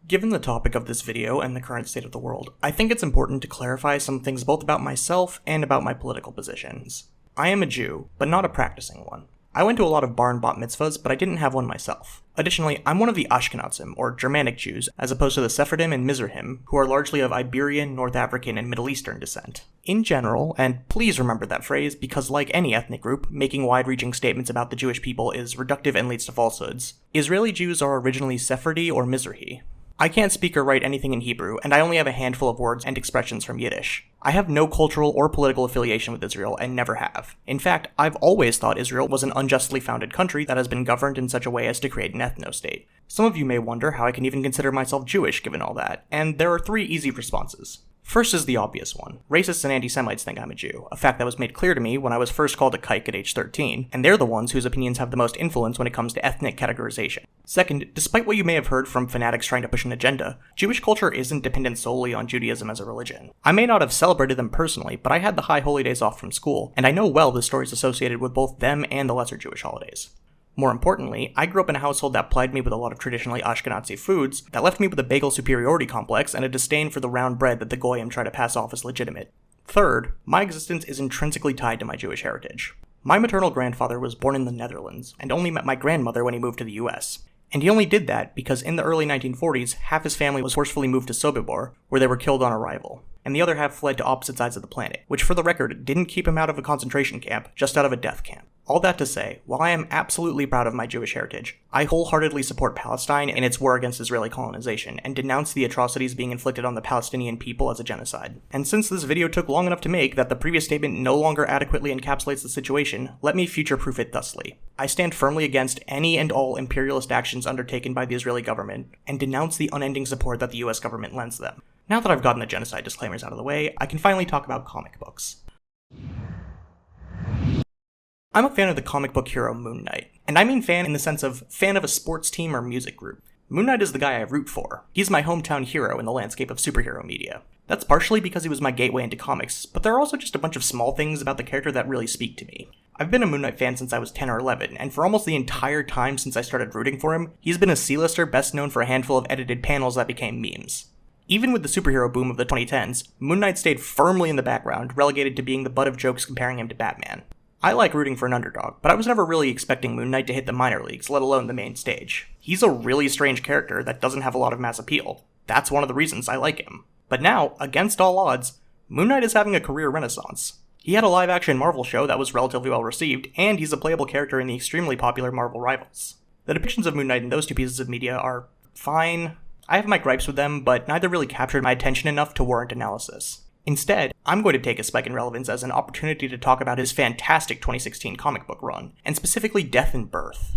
Given the topic of this video and the current state of the world, I think it's important to clarify some things both about myself and about my political positions. I am a Jew, but not a practicing one. I went to a lot of bar and bat mitzvahs, but I didn't have one myself. Additionally, I'm one of the Ashkenazim, or Germanic Jews, as opposed to the Sephardim and Mizrahim, who are largely of Iberian, North African, and Middle Eastern descent. In general, and please remember that phrase, because like any ethnic group, making wide-reaching statements about the Jewish people is reductive and leads to falsehoods, Israeli Jews are originally Sephardi or Mizrahi. I can't speak or write anything in Hebrew, and I only have a handful of words and expressions from Yiddish. I have no cultural or political affiliation with Israel, and never have. In fact, I've always thought Israel was an unjustly founded country that has been governed in such a way as to create an ethno-state. Some of you may wonder how I can even consider myself Jewish given all that, and there are 3 easy responses. First is the obvious one. Racists and anti-Semites think I'm a Jew, a fact that was made clear to me when I was first called a kike at age 13, and they're the ones whose opinions have the most influence when it comes to ethnic categorization. Second, despite what you may have heard from fanatics trying to push an agenda, Jewish culture isn't dependent solely on Judaism as a religion. I may not have celebrated them personally, but I had the high holy days off from school, and I know well the stories associated with both them and the lesser Jewish holidays. More importantly, I grew up in a household that plied me with a lot of traditionally Ashkenazi foods that left me with a bagel superiority complex and a disdain for the round bread that the Goyim try to pass off as legitimate. Third, my existence is intrinsically tied to my Jewish heritage. My maternal grandfather was born in the Netherlands and only met my grandmother when he moved to the US. And he only did that because in the early 1940s, half his family was forcefully moved to Sobibor, where they were killed on arrival, and the other half fled to opposite sides of the planet, which for the record didn't keep him out of a concentration camp, just out of a death camp. All that to say, while I am absolutely proud of my Jewish heritage, I wholeheartedly support Palestine in its war against Israeli colonization, and denounce the atrocities being inflicted on the Palestinian people as a genocide. And since this video took long enough to make that the previous statement no longer adequately encapsulates the situation, let me future-proof it thusly. I stand firmly against any and all imperialist actions undertaken by the Israeli government, and denounce the unending support that the US government lends them. Now that I've gotten the genocide disclaimers out of the way, I can finally talk about comic books. I'm a fan of the comic book hero Moon Knight, and I mean fan in the sense of fan of a sports team or music group. Moon Knight is the guy I root for. He's my hometown hero in the landscape of superhero media. That's partially because he was my gateway into comics, but there are also just a bunch of small things about the character that really speak to me. I've been a Moon Knight fan since I was 10 or 11, and for almost the entire time since I started rooting for him, he's been a C-lister best known for a handful of edited panels that became memes. Even with the superhero boom of the 2010s, Moon Knight stayed firmly in the background, relegated to being the butt of jokes comparing him to Batman. I like rooting for an underdog, but I was never really expecting Moon Knight to hit the minor leagues, let alone the main stage. He's a really strange character that doesn't have a lot of mass appeal. That's one of the reasons I like him. But now, against all odds, Moon Knight is having a career renaissance. He had a live-action Marvel show that was relatively well received, and he's a playable character in the extremely popular Marvel Rivals. The depictions of Moon Knight in those 2 pieces of media are fine. I have my gripes with them, but neither really captured my attention enough to warrant analysis. Instead, I'm going to take a spike in relevance as an opportunity to talk about his fantastic 2016 comic book run, and specifically Death and Birth.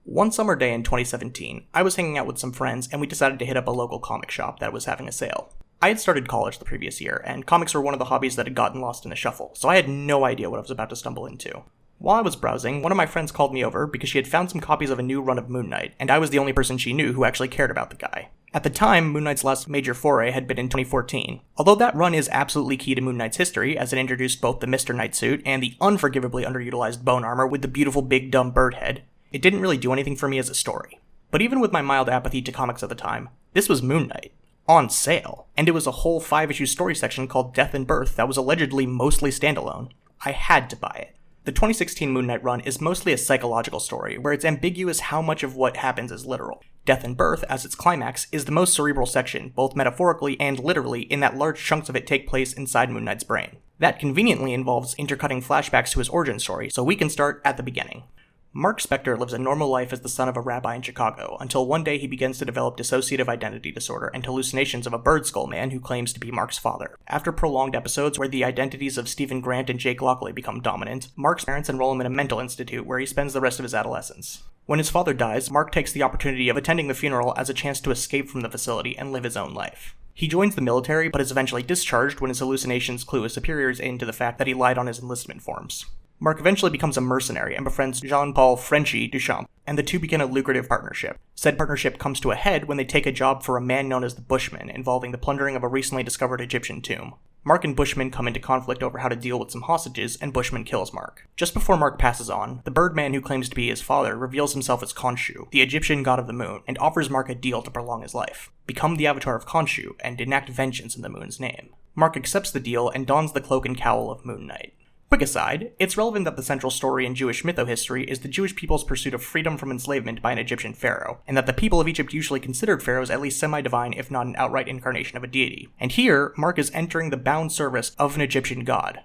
One summer day in 2017, I was hanging out with some friends and we decided to hit up a local comic shop that was having a sale. I had started college the previous year, and comics were one of the hobbies that had gotten lost in the shuffle, so I had no idea what I was about to stumble into. While I was browsing, one of my friends called me over because she had found some copies of a new run of Moon Knight, and I was the only person she knew who actually cared about the guy. At the time, Moon Knight's last major foray had been in 2014. Although that run is absolutely key to Moon Knight's history, as it introduced both the Mr. Knight suit and the unforgivably underutilized bone armor with the beautiful big dumb bird head, it didn't really do anything for me as a story. But even with my mild apathy to comics at the time, this was Moon Knight. On sale. And it was a whole 5-issue story section called Death and Birth that was allegedly mostly standalone. I had to buy it. The 2016 Moon Knight run is mostly a psychological story, where it's ambiguous how much of what happens is literal. Death and Birth, as its climax, is the most cerebral section, both metaphorically and literally, in that large chunks of it take place inside Moon Knight's brain. That conveniently involves intercutting flashbacks to his origin story, so we can start at the beginning. Mark Spector lives a normal life as the son of a rabbi in Chicago, until one day he begins to develop dissociative identity disorder and hallucinations of a bird skull man who claims to be Mark's father. After prolonged episodes where the identities of Stephen Grant and Jake Lockley become dominant, Mark's parents enroll him in a mental institute where he spends the rest of his adolescence. When his father dies, Mark takes the opportunity of attending the funeral as a chance to escape from the facility and live his own life. He joins the military, but is eventually discharged when his hallucinations clue his superiors into the fact that he lied on his enlistment forms. Mark eventually becomes a mercenary and befriends Jean-Paul Frenchy Duchamp, and the two begin a lucrative partnership. Said partnership comes to a head when they take a job for a man known as the Bushman, involving the plundering of a recently discovered Egyptian tomb. Mark and Bushman come into conflict over how to deal with some hostages, and Bushman kills Mark. Just before Mark passes on, the Birdman who claims to be his father reveals himself as Khonshu, the Egyptian god of the moon, and offers Mark a deal to prolong his life. Become the avatar of Khonshu, and enact vengeance in the moon's name. Mark accepts the deal and dons the cloak and cowl of Moon Knight. Quick aside, it's relevant that the central story in Jewish mytho-history is the Jewish people's pursuit of freedom from enslavement by an Egyptian pharaoh, and that the people of Egypt usually considered pharaohs at least semi-divine if not an outright incarnation of a deity. And here, Mark is entering the bound service of an Egyptian god.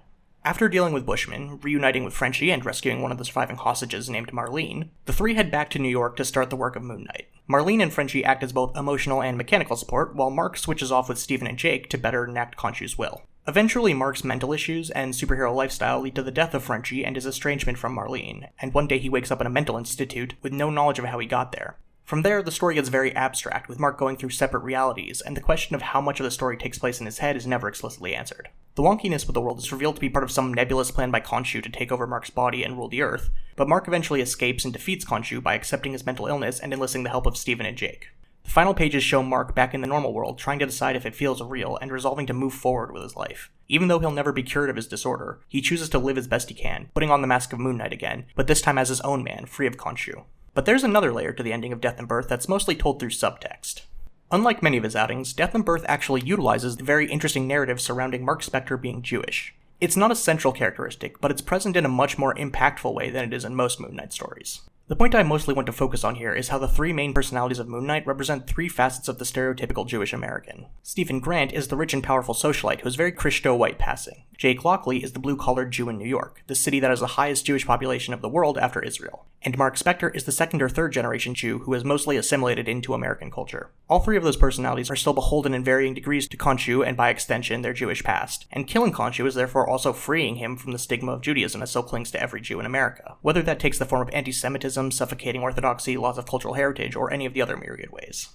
After dealing with Bushman, reuniting with Frenchie, and rescuing one of the surviving hostages named Marlene, the three head back to New York to start the work of Moon Knight. Marlene and Frenchie act as both emotional and mechanical support, while Mark switches off with Stephen and Jake to better enact Khonshu's will. Eventually, Mark's mental issues and superhero lifestyle lead to the death of Frenchie and his estrangement from Marlene, and one day he wakes up in a mental institute with no knowledge of how he got there. From there, the story gets very abstract, with Mark going through separate realities, and the question of how much of the story takes place in his head is never explicitly answered. The wonkiness with the world is revealed to be part of some nebulous plan by Khonshu to take over Mark's body and rule the Earth, but Mark eventually escapes and defeats Khonshu by accepting his mental illness and enlisting the help of Stephen and Jake. The final pages show Mark back in the normal world, trying to decide if it feels real and resolving to move forward with his life. Even though he'll never be cured of his disorder, he chooses to live as best he can, putting on the mask of Moon Knight again, but this time as his own man, free of Khonshu. But there's another layer to the ending of Death and Birth that's mostly told through subtext. Unlike many of his outings, Death and Birth actually utilizes the very interesting narrative surrounding Mark Spector being Jewish. It's not a central characteristic, but it's present in a much more impactful way than it is in most Moon Knight stories. The point I mostly want to focus on here is how the three main personalities of Moon Knight represent three facets of the stereotypical Jewish American. Stephen Grant is the rich and powerful socialite who is very Christo-white passing. Jake Lockley is the blue-collared Jew in New York, the city that has the highest Jewish population of the world after Israel. And Mark Spector is the second or third generation Jew who has mostly assimilated into American culture. All three of those personalities are still beholden in varying degrees to Khonshu and by extension their Jewish past, and killing Khonshu is therefore also freeing him from the stigma of Judaism that still clings to every Jew in America, whether that takes the form of anti-Semitism, suffocating orthodoxy, loss of cultural heritage, or any of the other myriad ways.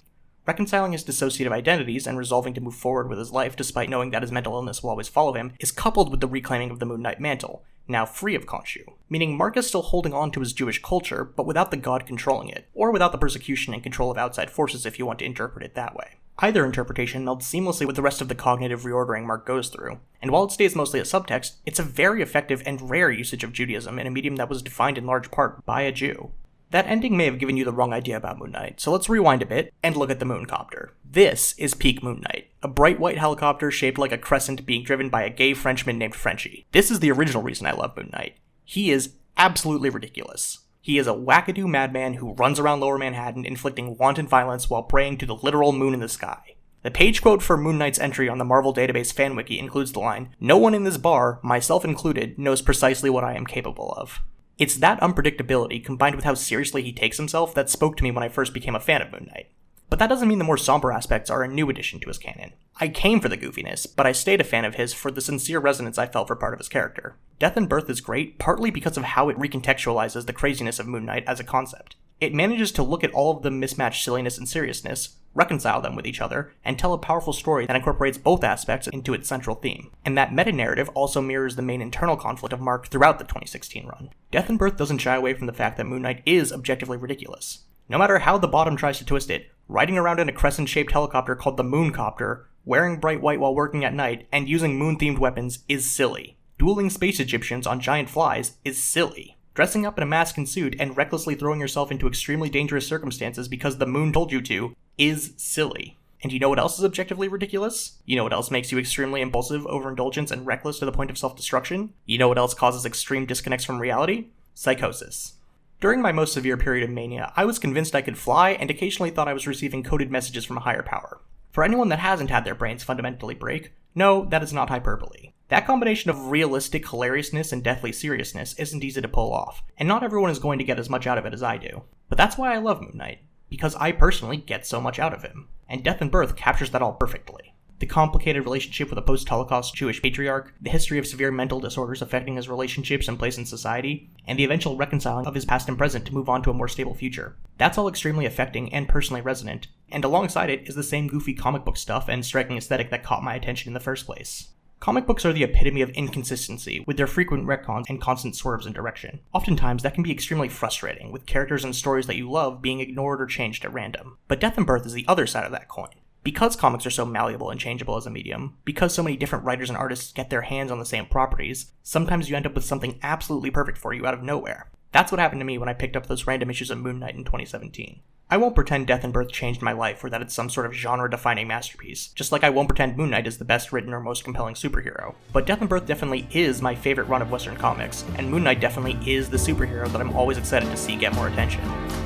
Reconciling his dissociative identities and resolving to move forward with his life despite knowing that his mental illness will always follow him is coupled with the reclaiming of the Moon Knight mantle, now free of Khonshu, meaning Mark is still holding on to his Jewish culture, but without the god controlling it, or without the persecution and control of outside forces if you want to interpret it that way. Either interpretation melds seamlessly with the rest of the cognitive reordering Mark goes through, and while it stays mostly a subtext, it's a very effective and rare usage of Judaism in a medium that was defined in large part by a Jew. That ending may have given you the wrong idea about Moon Knight, so let's rewind a bit and look at the Mooncopter. This is peak Moon Knight, a bright white helicopter shaped like a crescent being driven by a gay Frenchman named Frenchie. This is the original reason I love Moon Knight. He is absolutely ridiculous. He is a wackadoo madman who runs around Lower Manhattan inflicting wanton violence while praying to the literal moon in the sky. The page quote for Moon Knight's entry on the Marvel Database fan wiki includes the line, "No one in this bar, myself included, knows precisely what I am capable of." It's that unpredictability, combined with how seriously he takes himself, that spoke to me when I first became a fan of Moon Knight. But that doesn't mean the more somber aspects are a new addition to his canon. I came for the goofiness, but I stayed a fan of his for the sincere resonance I felt for part of his character. Death and Birth is great, partly because of how it recontextualizes the craziness of Moon Knight as a concept. It manages to look at all of the mismatched silliness and seriousness, reconcile them with each other, and tell a powerful story that incorporates both aspects into its central theme. And that meta-narrative also mirrors the main internal conflict of Mark throughout the 2016 run. Death and Birth doesn't shy away from the fact that Moon Knight is objectively ridiculous. No matter how the bottom tries to twist it, riding around in a crescent-shaped helicopter called the Mooncopter, wearing bright white while working at night, and using moon-themed weapons is silly. Dueling space Egyptians on giant flies is silly. Dressing up in a mask and suit and recklessly throwing yourself into extremely dangerous circumstances because the moon told you to is silly. And you know what else is objectively ridiculous? You know what else makes you extremely impulsive, overindulgent, and reckless to the point of self-destruction? You know what else causes extreme disconnects from reality? Psychosis. During my most severe period of mania, I was convinced I could fly and occasionally thought I was receiving coded messages from a higher power. For anyone that hasn't had their brains fundamentally break, no, that is not hyperbole. That combination of realistic hilariousness and deathly seriousness isn't easy to pull off, and not everyone is going to get as much out of it as I do. But that's why I love Moon Knight, because I personally get so much out of him, and Death and Birth captures that all perfectly. The complicated relationship with a post-Holocaust Jewish patriarch, the history of severe mental disorders affecting his relationships and place in society, and the eventual reconciling of his past and present to move on to a more stable future. That's all extremely affecting and personally resonant, and alongside it is the same goofy comic book stuff and striking aesthetic that caught my attention in the first place. Comic books are the epitome of inconsistency, with their frequent retcons and constant swerves in direction. Oftentimes, that can be extremely frustrating, with characters and stories that you love being ignored or changed at random. But Death and Birth is the other side of that coin. Because comics are so malleable and changeable as a medium, because so many different writers and artists get their hands on the same properties, sometimes you end up with something absolutely perfect for you out of nowhere. That's what happened to me when I picked up those random issues of Moon Knight in 2017. I won't pretend Death and Birth changed my life or that it's some sort of genre-defining masterpiece, just like I won't pretend Moon Knight is the best written or most compelling superhero. But Death and Birth definitely is my favorite run of Western comics, and Moon Knight definitely is the superhero that I'm always excited to see get more attention.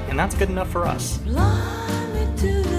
And that's good enough for us. Fly me to the